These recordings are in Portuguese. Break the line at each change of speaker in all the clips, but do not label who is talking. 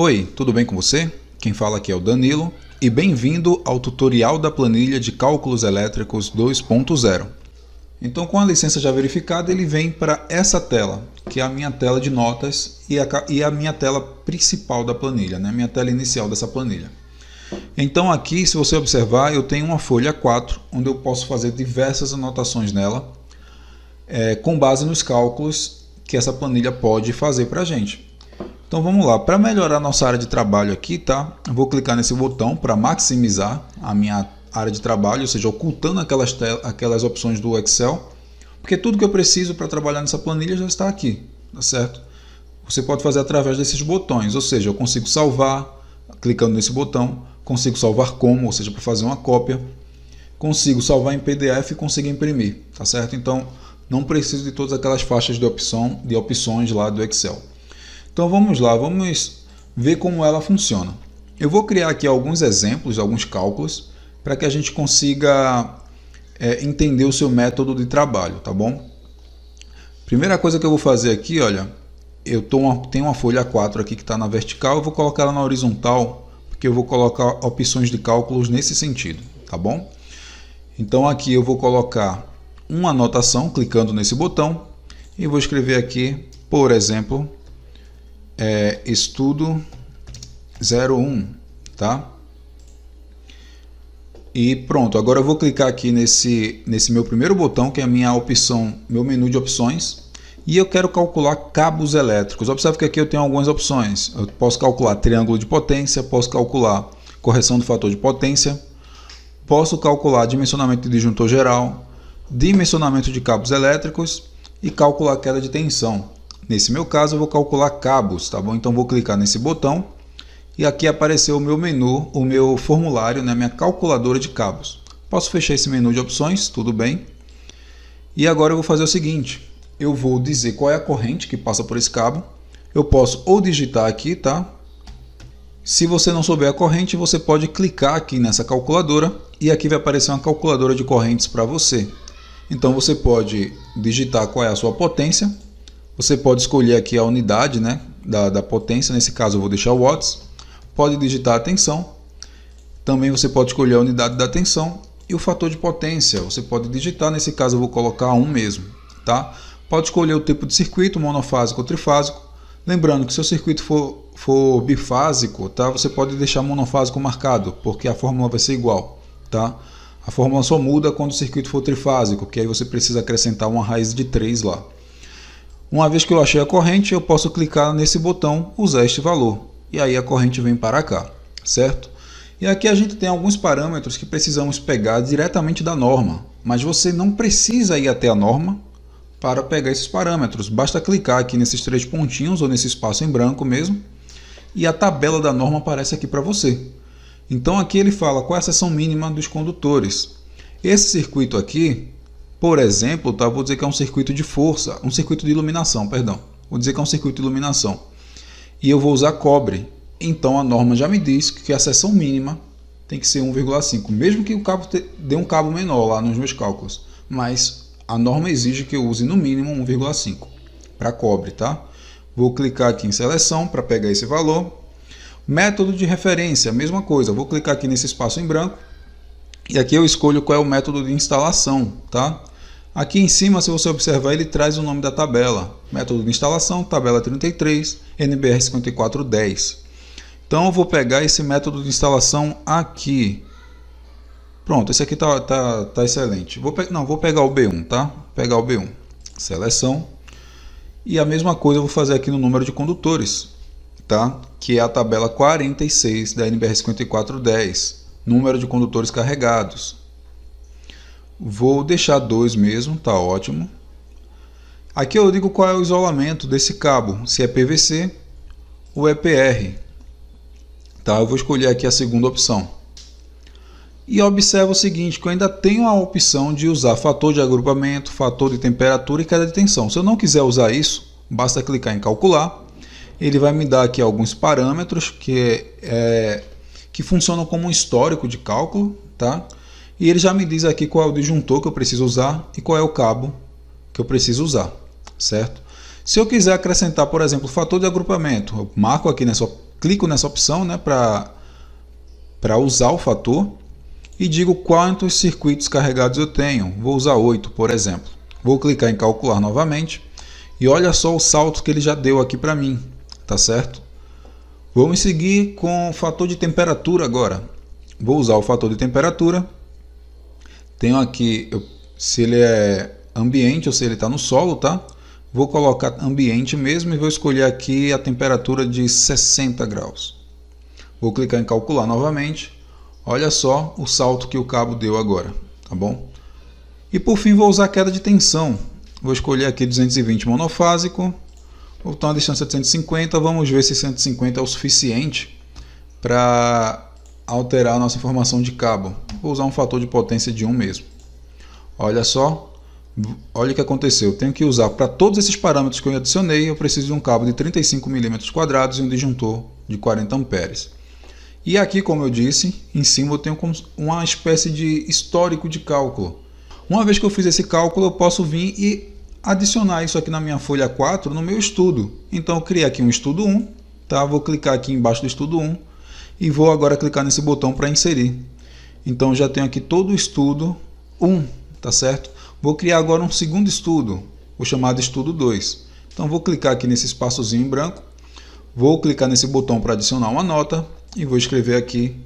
Oi, tudo bem com você? Quem fala aqui é o Danilo e bem-vindo ao tutorial da planilha de cálculos elétricos 2.0. Então, com a licença já verificada, ele vem para essa tela, que é a minha tela de notas e a minha tela principal da planilha, né? A minha tela inicial dessa planilha. Então aqui, se você observar, eu tenho uma folha 4, onde eu posso fazer diversas anotações nela, com base nos cálculos que essa planilha pode fazer para a gente. Então vamos lá, para melhorar nossa área de trabalho aqui, tá? Eu vou clicar nesse botão para maximizar a minha área de trabalho, ou seja, ocultando aquelas opções do Excel, porque tudo que eu preciso para trabalhar nessa planilha já está aqui, tá certo? Você pode fazer através desses botões, ou seja, eu consigo salvar, clicando nesse botão, consigo salvar como, ou seja, para fazer uma cópia, consigo salvar em PDF e consigo imprimir, tá certo? Então não preciso de todas aquelas faixas de opções lá do Excel. Então vamos lá, vamos ver como ela funciona. Eu vou criar aqui alguns exemplos, alguns cálculos, para que a gente consiga entender o seu método de trabalho, tá bom? Primeira coisa que eu vou fazer aqui, olha, tenho uma folha 4 aqui que está na vertical, eu vou colocar ela na horizontal, porque eu vou colocar opções de cálculos nesse sentido, tá bom? Então aqui eu vou colocar uma anotação, clicando nesse botão, e vou escrever aqui, por exemplo, estudo 01, tá? E pronto, agora eu vou clicar aqui nesse meu primeiro botão, que é a minha opção, meu menu de opções, e eu quero calcular cabos elétricos. Observe que aqui eu tenho algumas opções. Eu posso calcular triângulo de potência, posso calcular correção do fator de potência, posso calcular dimensionamento de disjuntor geral, dimensionamento de cabos elétricos e calcular queda de tensão. Nesse meu caso eu vou calcular cabos, tá bom? Então vou clicar nesse botão e aqui apareceu o meu menu, o meu formulário, né? Minha calculadora de cabos. Posso fechar esse menu de opções, tudo bem. E agora eu vou fazer o seguinte, eu vou dizer qual é a corrente que passa por esse cabo. Eu posso ou digitar aqui, tá? Se você não souber a corrente, você pode clicar aqui nessa calculadora e aqui vai aparecer uma calculadora de correntes para você. Então você pode digitar qual é a sua potência. Você pode escolher aqui a unidade, né, da potência, nesse caso eu vou deixar watts. Pode digitar a tensão. Também você pode escolher a unidade da tensão e o fator de potência. Você pode digitar, nesse caso eu vou colocar 1 mesmo, tá? Pode escolher o tipo de circuito, monofásico ou trifásico. Lembrando que se o circuito for bifásico, tá, você pode deixar monofásico marcado, porque a fórmula vai ser igual, tá? A fórmula só muda quando o circuito for trifásico, que aí você precisa acrescentar uma raiz de 3 lá. Uma vez que eu achei a corrente, eu posso clicar nesse botão, usar este valor. E aí a corrente vem para cá, certo? E aqui a gente tem alguns parâmetros que precisamos pegar diretamente da norma. Mas você não precisa ir até a norma para pegar esses parâmetros. Basta clicar aqui nesses 3 pontinhos ou nesse espaço em branco mesmo. E a tabela da norma aparece aqui para você. Então aqui ele fala qual é a seção mínima dos condutores. Esse circuito aqui, por exemplo, tá? Vou dizer que é um circuito de força, um circuito de iluminação, perdão. Vou dizer que é um circuito de iluminação. E eu vou usar cobre. Então a norma já me diz que a seção mínima tem que ser 1,5, mesmo que o cabo dê um cabo menor lá nos meus cálculos. Mas a norma exige que eu use no mínimo 1,5 para cobre, tá? Vou clicar aqui em seleção para pegar esse valor. Método de referência, mesma coisa. Vou clicar aqui nesse espaço em branco. E aqui eu escolho qual é o método de instalação, tá? Aqui em cima, se você observar, ele traz o nome da tabela. Método de instalação, tabela 33, NBR 5410. Então eu vou pegar esse método de instalação aqui. Pronto, esse aqui tá excelente. Vou pegar o B1, tá? Pegar o B1. Seleção. E a mesma coisa eu vou fazer aqui no número de condutores, tá? Que é a tabela 46 da NBR 5410. Número de condutores carregados. Vou deixar 2 mesmo, tá ótimo. Aqui eu digo qual é o isolamento desse cabo, se é PVC ou é PR. Tá, eu vou escolher aqui a segunda opção. E observa o seguinte, que eu ainda tenho a opção de usar fator de agrupamento, fator de temperatura e queda de tensão. Se eu não quiser usar isso, basta clicar em calcular. Ele vai me dar aqui alguns parâmetros que funcionam como um histórico de cálculo, tá? E ele já me diz aqui qual é o disjuntor que eu preciso usar e qual é o cabo que eu preciso usar, certo? Se eu quiser acrescentar, por exemplo, fator de agrupamento, eu marco aqui clico nessa opção, né, para usar o fator e digo quantos circuitos carregados eu tenho. Vou usar 8, por exemplo. Vou clicar em calcular novamente e olha só o salto que ele já deu aqui para mim, tá certo? Vamos seguir com o fator de temperatura agora. Vou usar o fator de temperatura. Tenho aqui se ele é ambiente ou se ele está no solo, tá? Vou colocar ambiente mesmo e vou escolher aqui a temperatura de 60 graus. Vou clicar em calcular novamente. Olha só o salto que o cabo deu agora, tá bom? E por fim vou usar a queda de tensão. Vou escolher aqui 220 monofásico. Vou botar uma distância de 150. Vamos ver se 150 é o suficiente para alterar a nossa informação de cabo. Vou usar um fator de potência de 1 mesmo. Olha só, olha o que aconteceu. Eu tenho que usar para todos esses parâmetros que eu adicionei, eu preciso de um cabo de 35 mm² e um disjuntor de 40 amperes. E aqui, como eu disse, em cima eu tenho uma espécie de histórico de cálculo. Uma vez que eu fiz esse cálculo, eu posso vir e adicionar isso aqui na minha folha 4 no meu estudo. Então eu criei aqui um estudo 1, tá? Vou clicar aqui embaixo do estudo 1 e vou agora clicar nesse botão para inserir. Então já tenho aqui todo o estudo 1, tá certo? Vou criar agora um segundo estudo, o chamado estudo 2. Então vou clicar aqui nesse espaçozinho em branco, vou clicar nesse botão para adicionar uma nota e vou escrever aqui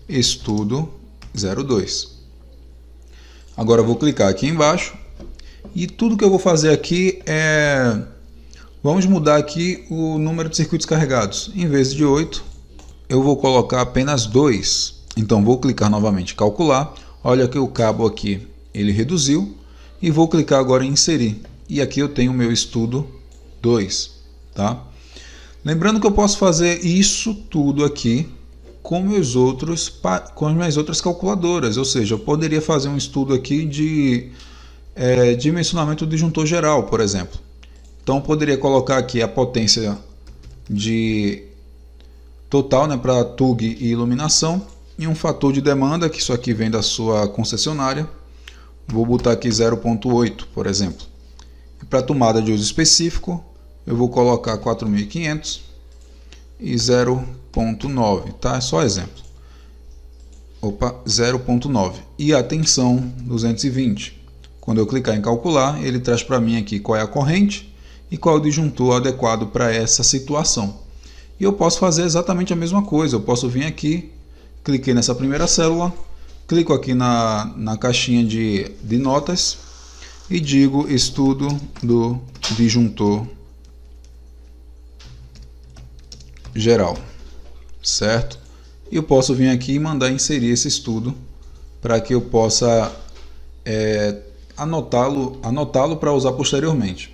estudo 02. Agora eu vou clicar aqui embaixo e tudo que eu vou fazer aqui é... Vamos mudar aqui o número de circuitos carregados. Em vez de 8, eu vou colocar apenas 2. Então vou clicar novamente em calcular. Olha que o cabo aqui ele reduziu e vou clicar agora em inserir. E aqui eu tenho o meu estudo 2, tá? Lembrando que eu posso fazer isso tudo aqui com as minhas outras calculadoras, ou seja, eu poderia fazer um estudo aqui de dimensionamento do disjuntor geral, por exemplo. Então eu poderia colocar aqui a potência de total, né, para TUG e iluminação e um fator de demanda, que isso aqui vem da sua concessionária. Vou botar aqui 0.8, por exemplo. E para tomada de uso específico, eu vou colocar 4.500 e 0.9, tá? É só exemplo. Opa, 0.9. E a tensão 220. Quando eu clicar em calcular, ele traz para mim aqui qual é a corrente e qual é o disjuntor adequado para essa situação. E eu posso fazer exatamente a mesma coisa. Eu posso vir aqui, cliquei nessa primeira célula, clico aqui na caixinha de notas e digo estudo do disjuntor geral, certo? E eu posso vir aqui e mandar inserir esse estudo para que eu possa anotá-lo para usar posteriormente.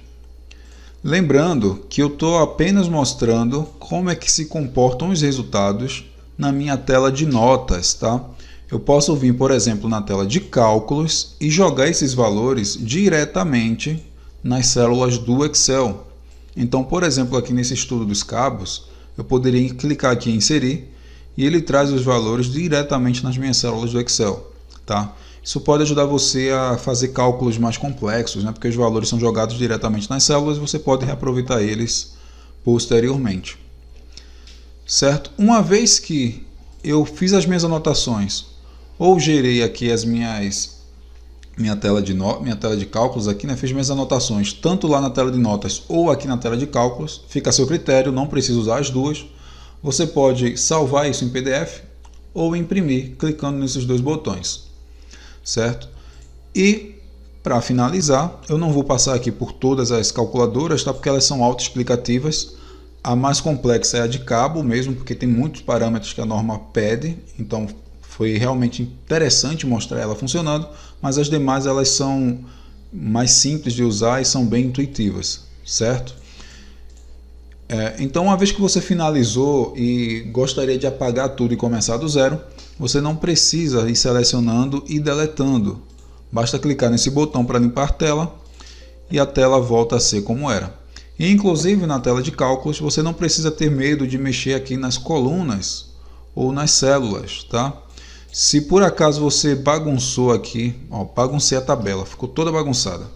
Lembrando que eu estou apenas mostrando como é que se comportam os resultados na minha tela de notas, tá? Eu posso vir, por exemplo, na tela de cálculos e jogar esses valores diretamente nas células do Excel. Então, por exemplo, aqui nesse estudo dos cabos, eu poderia clicar aqui em inserir e ele traz os valores diretamente nas minhas células do Excel, tá? Isso pode ajudar você a fazer cálculos mais complexos, né? Porque os valores são jogados diretamente nas células e você pode reaproveitar eles posteriormente. Certo? Uma vez que eu fiz as minhas anotações ou gerei aqui minha tela de cálculos aqui, né? Fiz minhas anotações tanto lá na tela de notas ou aqui na tela de cálculos, fica a seu critério, não precisa usar as duas. Você pode salvar isso em PDF ou imprimir clicando nesses dois botões, certo? E para finalizar, eu não vou passar aqui por todas as calculadoras, tá? Porque elas são autoexplicativas. A mais complexa é a de cabo mesmo, porque tem muitos parâmetros que a norma pede, então foi realmente interessante mostrar ela funcionando, mas as demais elas são mais simples de usar e são bem intuitivas, certo? Então, uma vez que você finalizou e gostaria de apagar tudo e começar do zero, você não precisa ir selecionando e deletando. Basta clicar nesse botão para limpar a tela e a tela volta a ser como era. E, inclusive, na tela de cálculos, você não precisa ter medo de mexer aqui nas colunas ou nas células, tá? Se por acaso você bagunçou aqui, ó, baguncei a tabela, ficou toda bagunçada.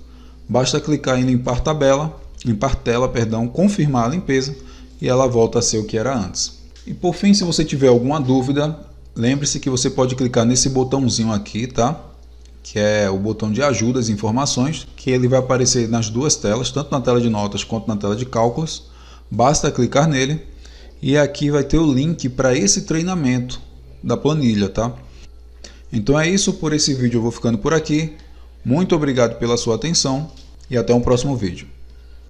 Basta clicar em limpar tela, confirmar a limpeza e ela volta a ser o que era antes. E por fim, se você tiver alguma dúvida, lembre-se que você pode clicar nesse botãozinho aqui, tá? Que é o botão de ajuda às informações, que ele vai aparecer nas duas telas, tanto na tela de notas quanto na tela de cálculos. Basta clicar nele e aqui vai ter o link para esse treinamento da planilha, tá? Então é isso, por esse vídeo eu vou ficando por aqui. Muito obrigado pela sua atenção e até um próximo vídeo.